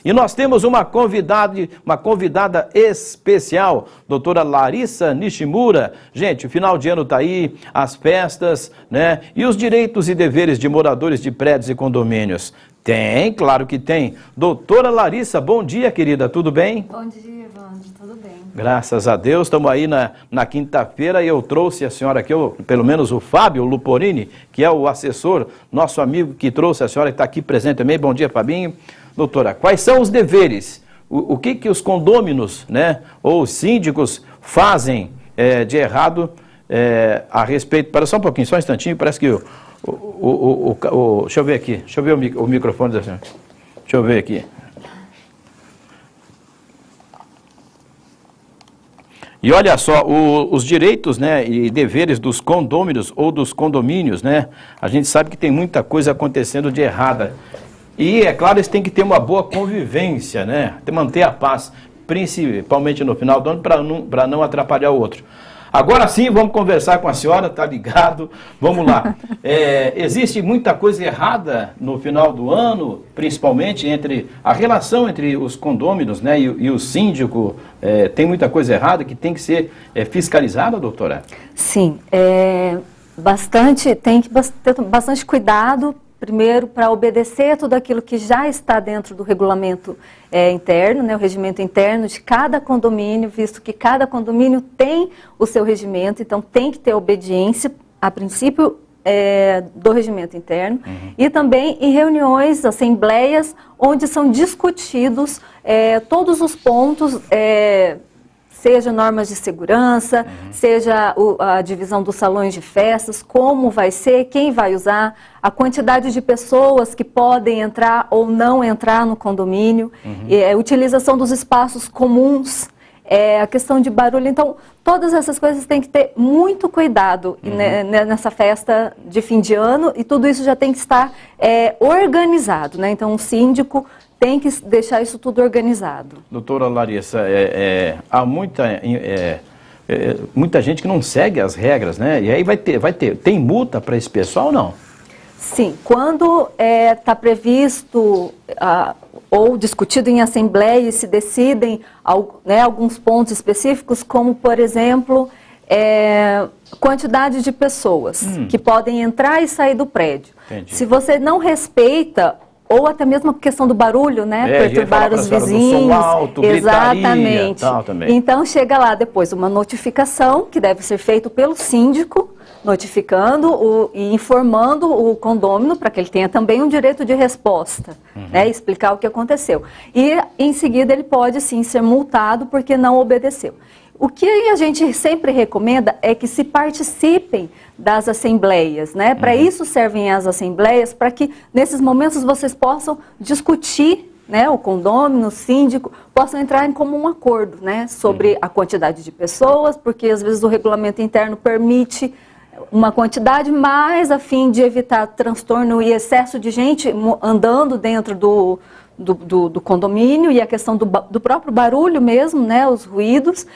E nós temos uma convidada especial, doutora Larissa Nishimura. Gente, o final de ano está aí, as festas, né? E os direitos e deveres de moradores de prédios e condomínios. Tem, claro que tem. Doutora Larissa, bom dia, querida, tudo bem? Bom dia, Evandro, tudo bem. Graças a Deus, estamos aí na quinta-feira e eu trouxe a senhora aqui, pelo menos o Fábio Luporini, que é o assessor, nosso amigo que trouxe a senhora, que está aqui presente também. Bom dia, Fabinho. Doutora, quais são os deveres? O que os condôminos, né, ou os síndicos fazem de errado a respeito... Espera só um pouquinho, só um instantinho, parece que deixa eu ver aqui, deixa eu ver o microfone da senhora. Deixa eu ver aqui. E olha só, os direitos, né, e deveres dos condôminos ou dos condomínios, né, a gente sabe que tem muita coisa acontecendo de errada. E, é claro, eles têm que ter uma boa convivência, né, manter a paz, principalmente no final do ano, para não atrapalhar o outro. Agora sim, vamos conversar com a senhora, tá ligado? Vamos lá. Existe muita coisa errada no final do ano, principalmente entre a relação entre os condôminos, né, e o síndico. Tem muita coisa errada que tem que ser fiscalizada, doutora? Sim, tem que ter bastante cuidado, primeiro, para obedecer tudo aquilo que já está dentro do regulamento interno, né, o regimento interno de cada condomínio, visto que cada condomínio tem o seu regimento, então tem que ter obediência, a princípio, do regimento interno, e também em reuniões, assembleias, onde são discutidos todos os pontos, seja normas de segurança, seja a divisão dos salões de festas, como vai ser, quem vai usar, a quantidade de pessoas que podem entrar ou não entrar no condomínio, a utilização dos espaços comuns, a questão de barulho. Então, todas essas coisas têm que ter muito cuidado nessa festa de fim de ano, e tudo isso já tem que estar organizado, né? Então, o síndico tem que deixar isso tudo organizado. Doutora Larissa, há muita gente que não segue as regras, né? E aí tem multa para esse pessoal ou não? Sim, quando está previsto ou discutido em assembleia e se decidem alguns pontos específicos, como, por exemplo, quantidade de pessoas que podem entrar e sair do prédio. Entendi. Se você não respeita, ou até mesmo a questão do barulho, né? Perturbar os vizinhos. Do som alto, exatamente. Tal, também. Então chega lá depois uma notificação que deve ser feita pelo síndico, notificando e informando o condômino para que ele tenha também um direito de resposta, né? Explicar o que aconteceu. E em seguida ele pode sim ser multado porque não obedeceu. O que a gente sempre recomenda é que se participem das assembleias, né? Para isso servem as assembleias, para que nesses momentos vocês possam discutir, né? O condômino, o síndico, possam entrar em comum acordo, né? Sobre a quantidade de pessoas, porque às vezes o regulamento interno permite uma quantidade, mas a fim de evitar transtorno e excesso de gente andando dentro do condomínio, e a questão do próprio barulho mesmo, né, os ruídos,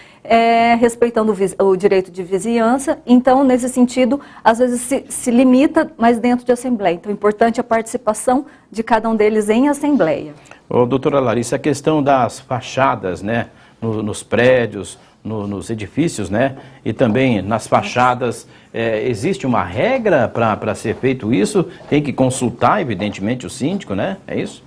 respeitando o direito de vizinhança. Então, nesse sentido, às vezes se limita, mas dentro de assembleia. Então, é importante a participação de cada um deles em assembleia. Doutora Larissa, a questão das fachadas, né, nos prédios, nos edifícios, né, e também nas fachadas, existe uma regra para ser feito isso? Tem que consultar, evidentemente, o síndico, né? É isso?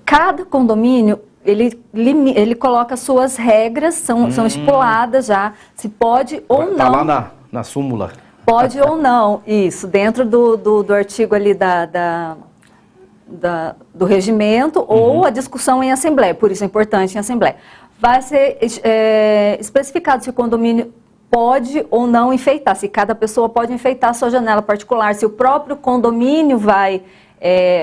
Cada condomínio, ele coloca suas regras, são estipuladas já, se pode ou não. Está lá na súmula. Pode ou não, isso, dentro do artigo ali do regimento, ou a discussão em assembleia, por isso é importante em assembleia. Vai ser especificado se o condomínio pode ou não enfeitar, se cada pessoa pode enfeitar a sua janela particular, se o próprio condomínio vai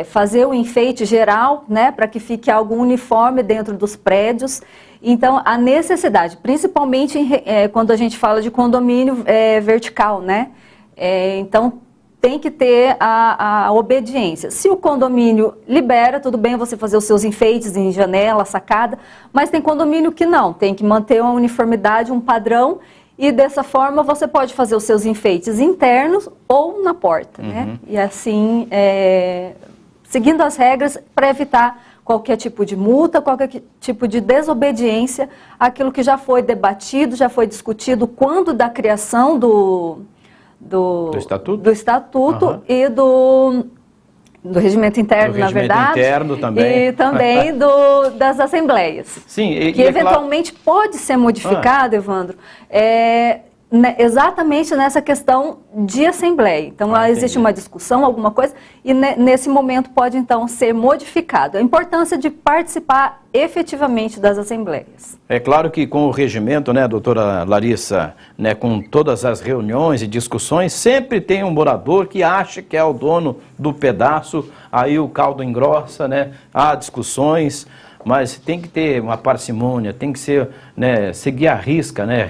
fazer o enfeite geral, né, para que fique algo uniforme dentro dos prédios. Então, a necessidade, principalmente quando a gente fala de condomínio vertical, né, então tem que ter a obediência. Se o condomínio libera, tudo bem você fazer os seus enfeites em janela, sacada, mas tem condomínio que não, tem que manter uma uniformidade, um padrão, e dessa forma você pode fazer os seus enfeites internos ou na porta, né? E assim, seguindo as regras para evitar qualquer tipo de multa, qualquer tipo de desobediência àquilo que já foi debatido, já foi discutido quando da criação do estatuto e do regimento interno, na verdade, interno também. E também das assembleias. Sim, que eventualmente pode ser modificado, Evandro, exatamente nessa questão de assembleia. Então, existe uma discussão, alguma coisa, e nesse momento pode, então, ser modificado. A importância de participar efetivamente das assembleias. É claro que com o regimento, né, doutora Larissa, né, com todas as reuniões e discussões, sempre tem um morador que acha que é o dono do pedaço, aí o caldo engrossa, né, há discussões, mas tem que ter uma parcimônia, tem que ser, né, seguir à risca, né,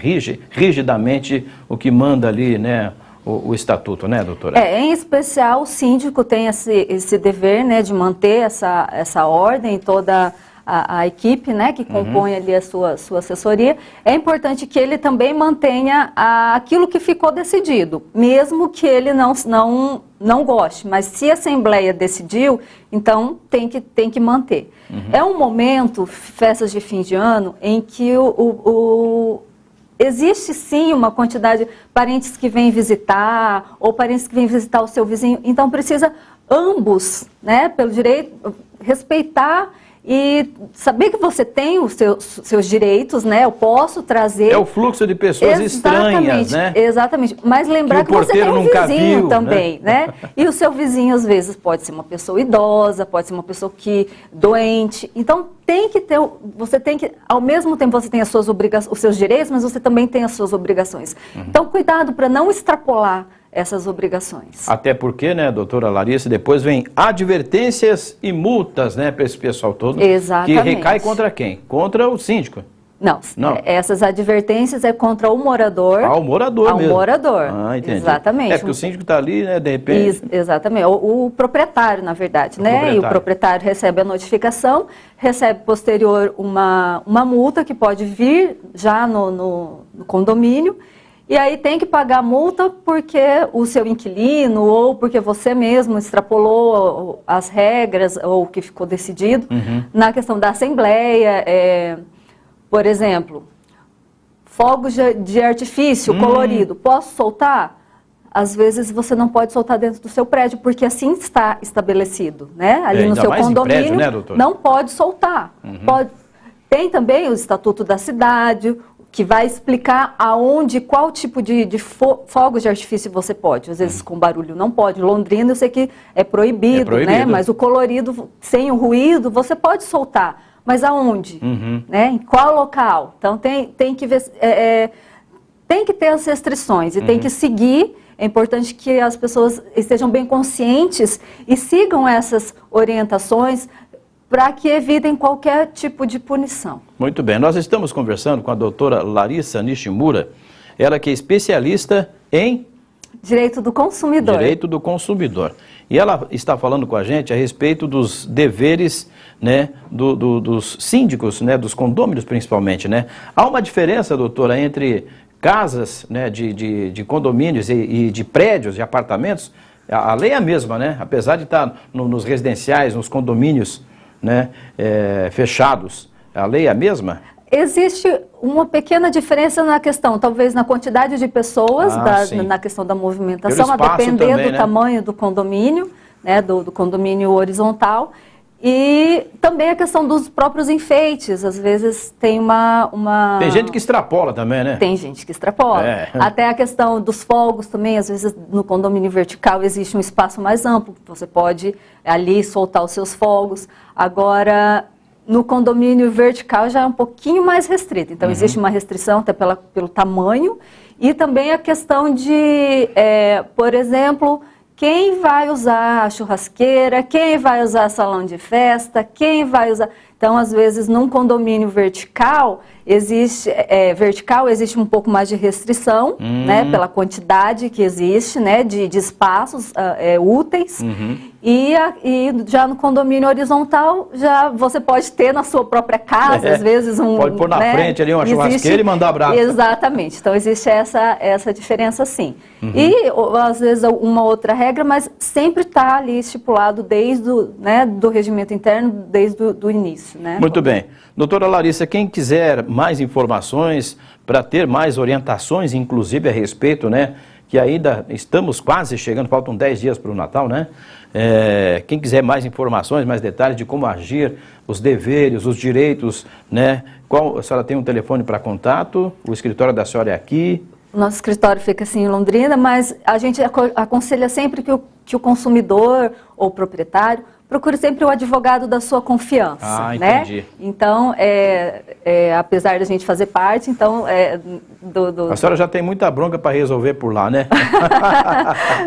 rigidamente o que manda ali, né, o estatuto, né, doutora? Em especial o síndico tem esse dever, né, de manter essa ordem, toda a equipe, né, que compõe ali a sua assessoria. É importante que ele também mantenha aquilo que ficou decidido, mesmo que ele não goste, mas se a Assembleia decidiu, então tem que manter. É um momento, festas de fim de ano, em que existe sim uma quantidade de parentes que vêm visitar, ou parentes que vêm visitar o seu vizinho, então precisa ambos, né, pelo direito, respeitar e saber que você tem os seus direitos, né? Eu posso trazer... É o fluxo de pessoas estranhas, né? Exatamente. Mas lembrar que você tem um vizinho também, né? E o seu vizinho, às vezes, pode ser uma pessoa idosa, pode ser uma pessoa doente. Então, tem que ter... Você tem que... Ao mesmo tempo, você tem as suas os seus direitos, mas você também tem as suas obrigações. Então, cuidado para não extrapolar essas obrigações. Até porque, né, doutora Larissa, depois vem advertências e multas, né, para esse pessoal todo. Exatamente. Que recai contra quem? Contra o síndico. Não, essas advertências é contra o morador. O morador mesmo. Ao morador. Entendi. Exatamente. Porque o síndico está ali, né, de repente... Exatamente. O proprietário, na verdade, né? Proprietário. E o proprietário recebe a notificação, recebe posterior uma multa que pode vir já no condomínio. E aí tem que pagar a multa porque o seu inquilino ou porque você mesmo extrapolou as regras ou o que ficou decidido. Na questão da assembleia, por exemplo, fogos de artifício colorido, posso soltar? Às vezes você não pode soltar dentro do seu prédio, porque assim está estabelecido, né? Ali no seu condomínio, prédio, né, doutor? Não pode soltar. Tem também o Estatuto da Cidade, que vai explicar qual tipo de fogos de artifício você pode. Às vezes com barulho não pode. Londrina eu sei que é proibido, né? Mas o colorido, sem o ruído, você pode soltar. Mas aonde? Né? Em qual local? Então tem que ver, tem que ter as restrições e tem que seguir. É importante que as pessoas estejam bem conscientes e sigam essas orientações para que evitem qualquer tipo de punição. Muito bem, nós estamos conversando com a doutora Larissa Nishimura, ela que é especialista em... Direito do consumidor. Direito do consumidor. E ela está falando com a gente a respeito dos deveres, né, dos síndicos, né, dos condôminos principalmente, né? Há uma diferença, doutora, entre casas, né, de condomínios e de prédios, de apartamentos? A lei é a mesma, né? Apesar de estar nos residenciais, nos condomínios, né, fechados, a lei é a mesma? Existe uma pequena diferença na questão, talvez na quantidade de pessoas, na questão da movimentação, a depender também, do tamanho do condomínio, né, do condomínio horizontal, e também a questão dos próprios enfeites. Às vezes tem Tem gente que extrapola também, né? Tem gente que extrapola. Até a questão dos fogos também, às vezes no condomínio vertical existe um espaço mais amplo, você pode ali soltar os seus fogos. Agora, no condomínio vertical já é um pouquinho mais restrito. Então, existe uma restrição até pelo tamanho e também a questão de, por exemplo, quem vai usar a churrasqueira, quem vai usar salão de festa, quem vai usar... Então, às vezes, num condomínio vertical existe um pouco mais de restrição, né, pela quantidade que existe, né, de espaços úteis. E já no condomínio horizontal, já você pode ter na sua própria casa, às vezes pode pôr na frente ali uma churrasqueira e mandar abraço. Exatamente. Então, existe essa diferença, sim. E, às vezes, uma outra regra, mas sempre está ali estipulado desde do regimento interno, desde o início. Né? Muito bem. Doutora Larissa, quem quiser mais informações, para ter mais orientações, inclusive a respeito, né, que ainda estamos quase chegando, faltam 10 dias para o Natal, né? Quem quiser mais informações, mais detalhes de como agir, os deveres, os direitos, né? A senhora tem um telefone para contato? O escritório da senhora é aqui? Nosso escritório fica assim em Londrina, mas a gente aconselha sempre que o consumidor ou o proprietário procure sempre o advogado da sua confiança. Ah, entendi. Né? Então, apesar da gente fazer parte, então... A senhora já tem muita bronca para resolver por lá, né?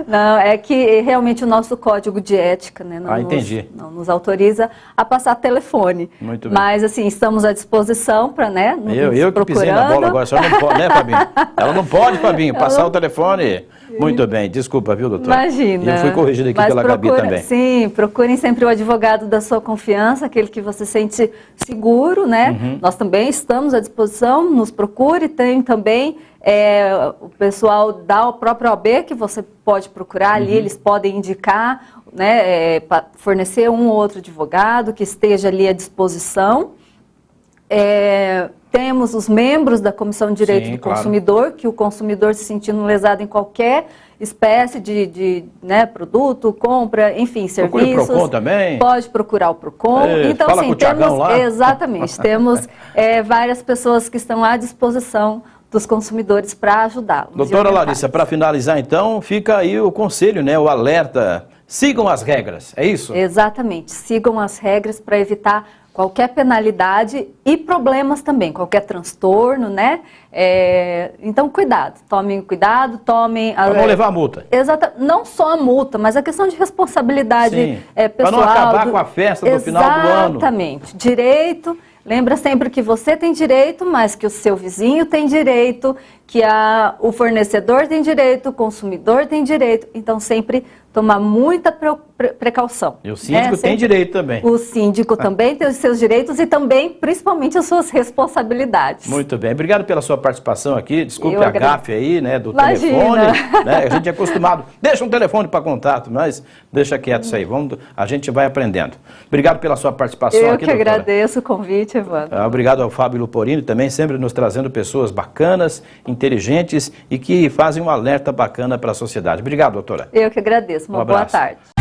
Não, é que realmente o nosso código de ética, né, não nos autoriza a passar telefone. Muito bem. Mas, assim, estamos à disposição para, né, eu que pisei na bola agora, a senhora não pode, né, Fabinho? Ela não pode, Fabinho, passar o telefone. Muito bem, desculpa, viu, doutora? Imagina. Eu fui corrigido aqui pela Gabi também. Sim, procurem sempre o advogado da sua confiança, aquele que você sente seguro, né? Nós também estamos à disposição, nos procure, tem também o pessoal da própria OAB que você pode procurar ali, eles podem indicar, né, fornecer um ou outro advogado que esteja ali à disposição. Temos os membros da Comissão de Direito do Consumidor, que o consumidor se sentindo lesado em qualquer espécie de produto, compra, enfim, serviços. Procure o PROCON também. Pode procurar o PROCON. Então, fala sim, com o Thiagão lá. Exatamente, temos várias pessoas que estão à disposição dos consumidores para ajudá-los. Doutora Larissa, para finalizar então, fica aí o conselho, né, o alerta. Sigam as regras, é isso? Exatamente, sigam as regras para evitar qualquer penalidade e problemas também, qualquer transtorno, né? Então, tomem cuidado. Para não levar a multa. Não só a multa, mas a questão de responsabilidade pessoal. Para não acabar com a festa do final do ano. Exatamente. Direito, lembra sempre que você tem direito, mas que o seu vizinho tem direito, que o fornecedor tem direito, o consumidor tem direito. Então, sempre tomar muita precaução. E o síndico tem direito também. O síndico também tem os seus direitos e também, principalmente, as suas responsabilidades. Muito bem. Obrigado pela sua participação aqui. Desculpe a gafe aí, né, do telefone. Né? A gente é acostumado. Deixa um telefone para contato, mas deixa quieto isso aí. A gente vai aprendendo. Obrigado pela sua participação aqui, doutora. Eu que agradeço o convite, Evandro. Obrigado ao Fábio Luporini também, sempre nos trazendo pessoas bacanas, inteligentes e que fazem um alerta bacana para a sociedade. Obrigado, doutora. Eu que agradeço. Uma boa tarde.